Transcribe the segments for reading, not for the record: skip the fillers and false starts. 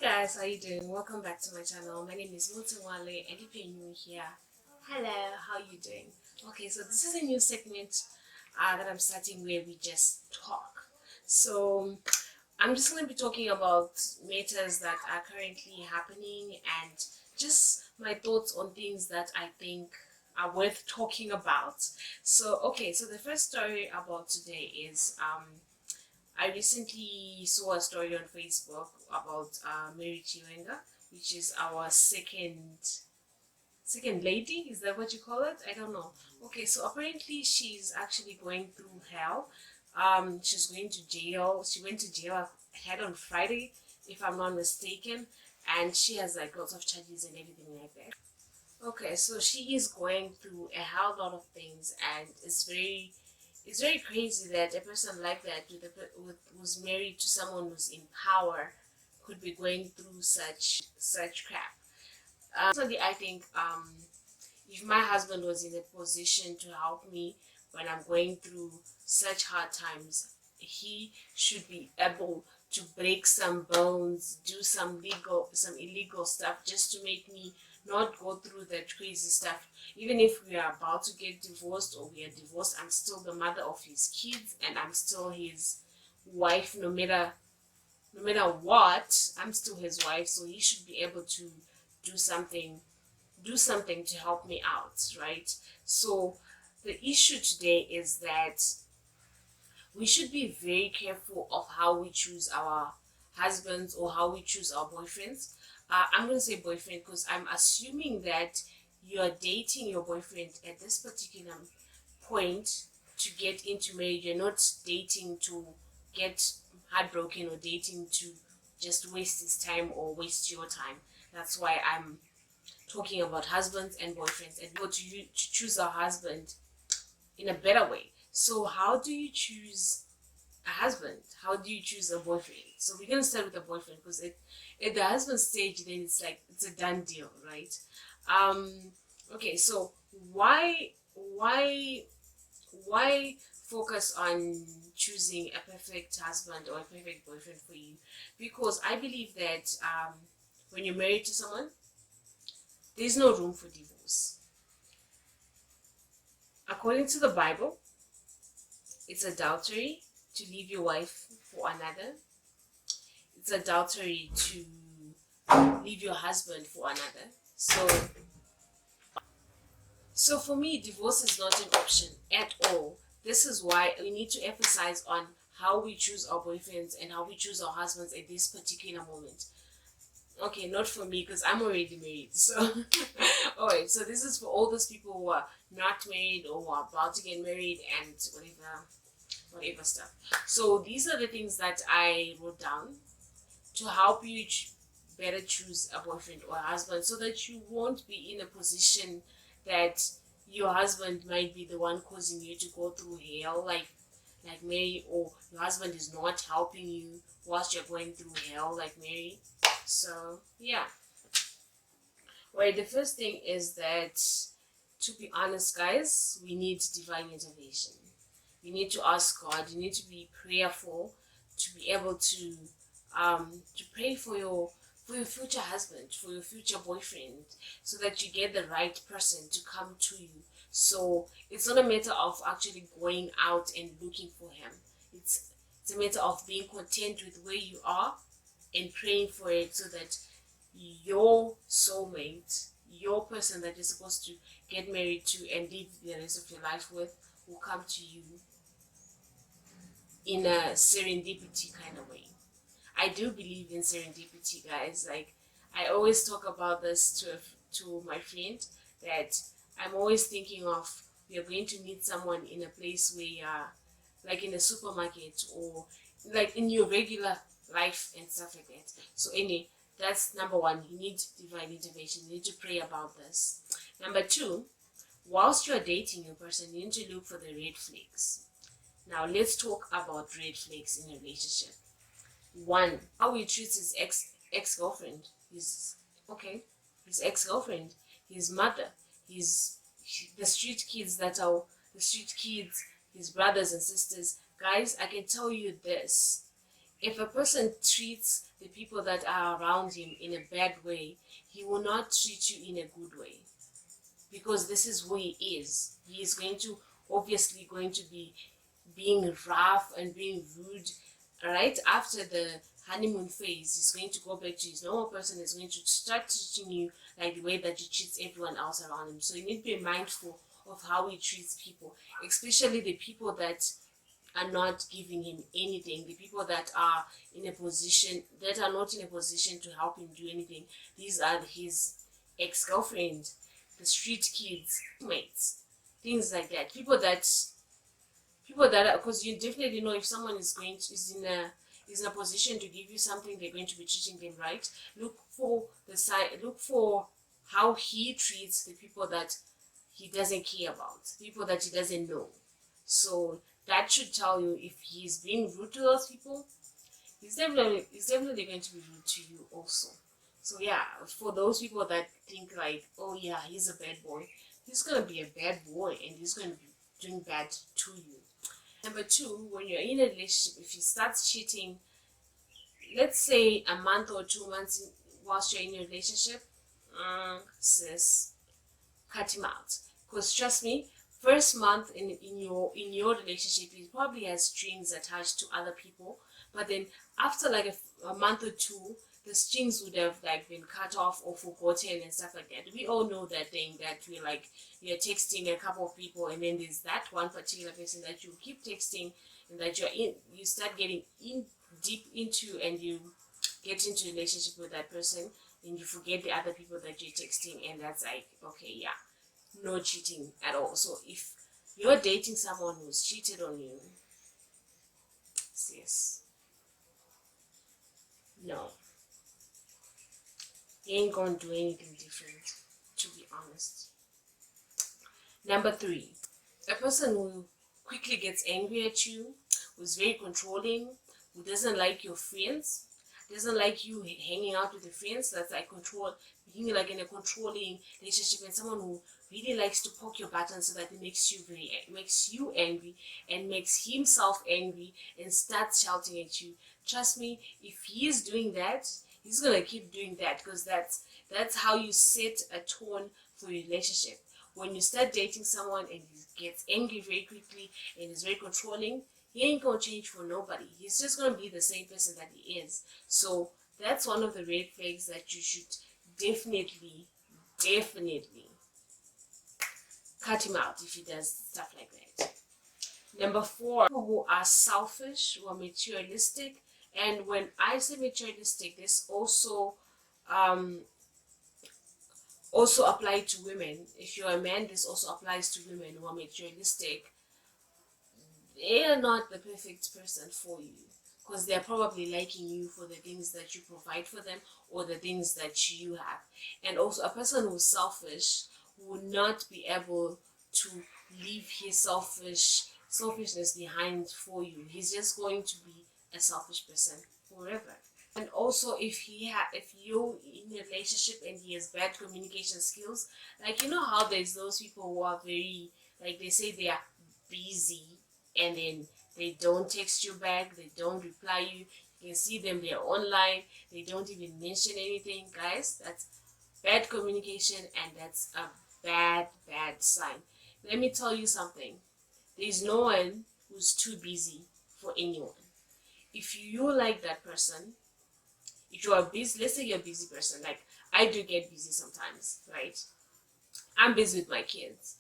Guys, how you doing? Welcome back to my channel. My name is Wale, and if you're new here, hello, how you doing? Okay, so this is a new segment that I'm starting where we just talk. So I'm just going to be talking about matters that are currently happening and just my thoughts on things that I think are worth talking about. So the first story about today is I recently saw a story on Facebook about Mary Chiwenga, which is our second lady. Is that what you call it? I don't know. Okay, so apparently she's actually going through hell. She's going to jail. She went to jail head on Friday, if I'm not mistaken, and she has like lots of charges and everything like that. Okay, so she is going through a hell lot of things, and it's very crazy that a person like that who's married to someone who's in power could be going through such crap. Personally, I think if my husband was in a position to help me when I'm going through such hard times, he should be able to break some bones, do some illegal stuff just to make me not go through that crazy stuff. Even if we are about to get divorced or we are divorced, I'm still the mother of his kids and I'm still his wife. No matter what, I'm still his wife, so he should be able to do something to help me out, right? So the issue today is that we should be very careful of how we choose our husbands or how we choose our boyfriends. I'm going to say boyfriend because I'm assuming that you're dating your boyfriend at this particular point to get into marriage. You're not dating to get heartbroken or dating to just waste his time or waste your time. That's why I'm talking about husbands and boyfriends and go to choose a husband in a better way. So how do you choose a husband? How do you choose a boyfriend? So we're gonna start with the boyfriend because at the husband stage, then it's like it's a done deal, right? Okay, so why focus on choosing a perfect husband or a perfect boyfriend for you? Because I believe that when you're married to someone, there's no room for divorce. According to the Bible, it's adultery to leave your wife for another. It's adultery to leave your husband for another. So for me, divorce is not an option at all. This is why we need to emphasize on how we choose our boyfriends and how we choose our husbands at this particular moment. Okay, not for me because I'm already married. So, alright, so this is for all those people who are not married or who are about to get married and whatever stuff. So these are the things that I wrote down to help you better choose a boyfriend or a husband so that you won't be in a position that your husband might be the one causing you to go through hell like Mary, or your husband is not helping you whilst you're going through hell like Mary. So yeah. Well, the first thing is that, to be honest guys, we need divine intervention. You need to ask God. You need to be prayerful to be able to pray for your future husband, for your future boyfriend, so that you get the right person to come to you. So it's not a matter of actually going out and looking for him. It's a matter of being content with where you are and praying for it so that your soulmate, your person that you're supposed to get married to and live the rest of your life with, will come to you in a serendipity kind of way. I do believe in serendipity, guys. Like, I always talk about this to my friend, that I'm always thinking of, we are going to meet someone in a place where like in a supermarket or like in your regular life and stuff like that. So anyway, that's number one. You need divine intervention. You need to pray about this. Number two, whilst you're dating a person, you need to look for the red flags. Now let's talk about red flags in a relationship. One, how he treats his ex-girlfriend, his ex-girlfriend, his mother, the street kids, his brothers and sisters. Guys, I can tell you this: If a person treats the people that are around him in a bad way, he will not treat you in a good way, because this is who he is. He is going to obviously going to be being rough and being rude. Right after the honeymoon phase, he's going to go back to his normal person. He's going to start treating you like the way that he treats everyone else around him. So you need to be mindful of how he treats people, especially the people that are not giving him anything, the people that are in a position that are not in a position to help him do anything. These are his ex-girlfriend, the street kids, mates, things like that. People that are, because you definitely know if someone is in a position to give you something, they're going to be treating them right. Look for how he treats the people that he doesn't care about, people that he doesn't know. So that should tell you if he's being rude to those people, he's definitely going to be rude to you also. So yeah, for those people that think like, oh yeah, he's a bad boy, he's gonna be a bad boy and he's gonna be doing bad to you. Number two, when you're in a relationship, if he starts cheating, let's say a month or 2 months whilst you're in a relationship, sis, cut him out. Because trust me, first month in your relationship, he probably has strings attached to other people, but then after like a month or two, the strings would have like been cut off or forgotten and stuff like that. We all know that thing that you're texting a couple of people, and then there's that one particular person that you keep texting, and that you start getting in deep into, and you get into a relationship with that person, and you forget the other people that you're texting, and that's like, okay, yeah, no cheating at all. So if you're dating someone who's cheated on you, sis, no, he ain't gonna do anything different, to be honest. Number three, a person who quickly gets angry at you, who's very controlling, who doesn't like your friends, doesn't like you hanging out with your friends. That's like being like in a controlling relationship, and someone who really likes to poke your buttons so that it makes you angry and makes himself angry and starts shouting at you. Trust me, if he is doing that, he's gonna keep doing that, because that's how you set a tone for your relationship. When you start dating someone and he gets angry very quickly and is very controlling, he ain't gonna change for nobody. He's just gonna be the same person that he is. So that's one of the red flags that you should definitely cut him out if he does stuff like that. Number four, people who are selfish, who are materialistic. And when I say materialistic, this also apply to women. If you're a man, this also applies to women who are materialistic. They are not the perfect person for you, because they're probably liking you for the things that you provide for them or the things that you have. And also, a person who's selfish will not be able to leave his selfishness behind for you. He's just going to be a selfish person forever. And also, if you're in a relationship and he has bad communication skills, like, you know how there's those people who are very, like, they say they are busy, and then they don't text you back, they don't reply you. You can see them, they're online, they don't even mention anything. Guys, that's bad communication, and that's a bad sign. Let me tell you something. There's no one who's too busy for anyone. If you like that person, if you are busy, let's say you're a busy person, like I do get busy sometimes, right? I'm busy with my kids.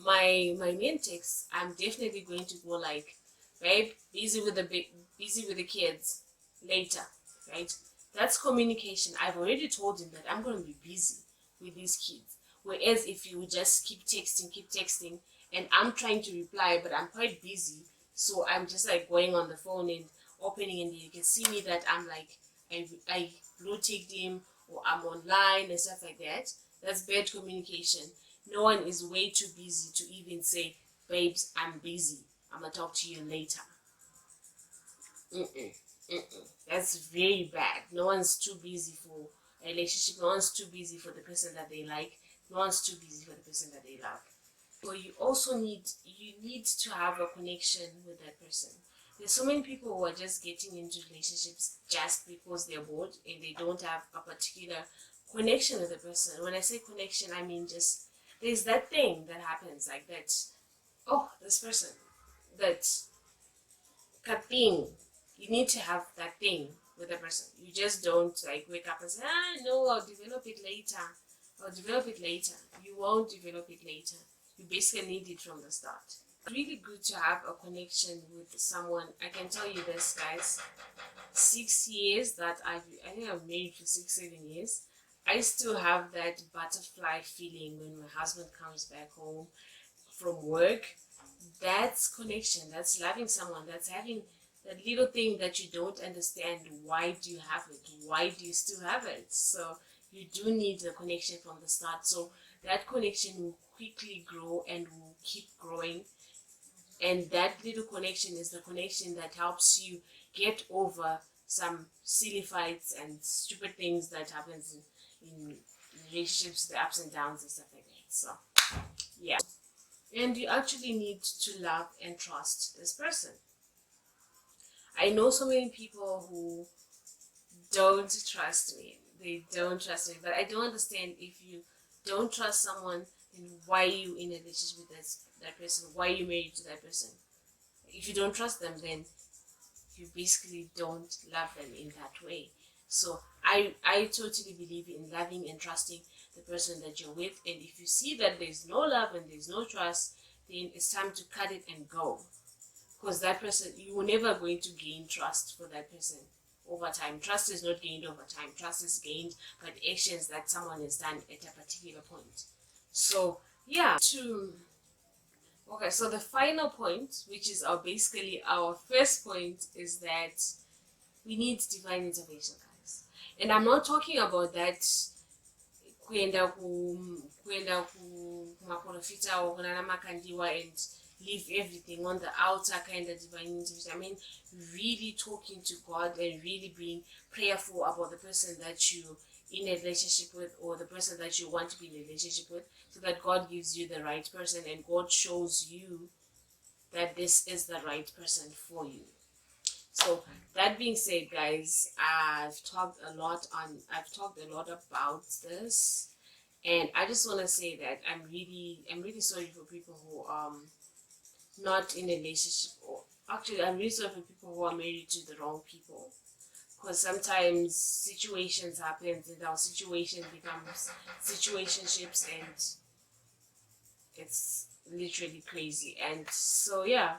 My main text, I'm definitely going to go like, babe, busy with the kids later, right? That's communication. I've already told him that I'm going to be busy with these kids. Whereas if you just keep texting, and I'm trying to reply, but I'm quite busy, so I'm just like going on the phone and opening, and you can see me that I'm like, I blue ticked him, or I'm online and stuff like that. That's bad communication. No one is way too busy to even say, babes, I'm busy, I'm gonna talk to you later. That's very bad. No one's too busy for a relationship. No one's too busy for the person that they like. No one's too busy for the person that they love. So you need to have a connection with that person. There's so many people who are just getting into relationships just because they're bored and they don't have a particular connection with the person. When I say connection, I mean just there's that thing that happens like that. Oh, this person, that thing. You need to have that thing with a person. You just don't like wake up and say, no, I'll develop it later. I'll develop it later. You won't develop it later. You basically need it from the start. It's really good to have a connection with someone. I can tell you this, guys. 6 years that I think I'm married for 6-7 years. I still have that butterfly feeling when my husband comes back home from work. That's connection. That's loving someone. That's having that little thing that you don't understand. Why do you have it? Why do you still have it? So you do need the connection from the start. So that connection will quickly grow and will keep growing. And that little connection is the connection that helps you get over some silly fights and stupid things that happens in relationships, the ups and downs and stuff like that. So yeah. And you actually need to love and trust this person. I know so many people who don't trust me. They don't trust me. But I don't understand, if you don't trust someone, then why are you in a relationship with that person? Why are you married to that person? If you don't trust them, then you basically don't love them in that way. So I totally believe in loving and trusting the person that you're with. And if you see that there's no love and there's no trust, then it's time to cut it and go. Because that person, you were never going to gain trust for that person over time. Trust is not gained over time. Trust is gained by the actions that someone has done at a particular point. So yeah, okay, so the final point, which is basically our first point, is that we need divine intervention, guys. And I'm not talking about that kuenda kumaprofita or kunana makandiwa and leave everything on the outer kind of divine intervention. I mean, really talking to God and really being prayerful about the person that you in a relationship with, or the person that you want to be in a relationship with, so that God gives you the right person and God shows you that this is the right person for you. So that being said, guys, I've talked a lot about this, and I just want to say that I'm really sorry for people who not in a relationship, or actually I'm really sorry for people who are married to the wrong people, because sometimes situations happen and our situation becomes situationships, and it's literally crazy. And so yeah,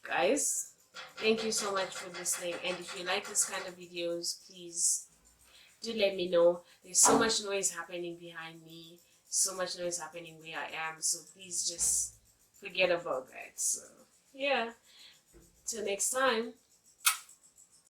guys, thank you so much for listening. And if you like this kind of videos, please do let me know. There's so much noise happening behind me, so much noise happening where I am, so please just forget about that. So yeah, till next time.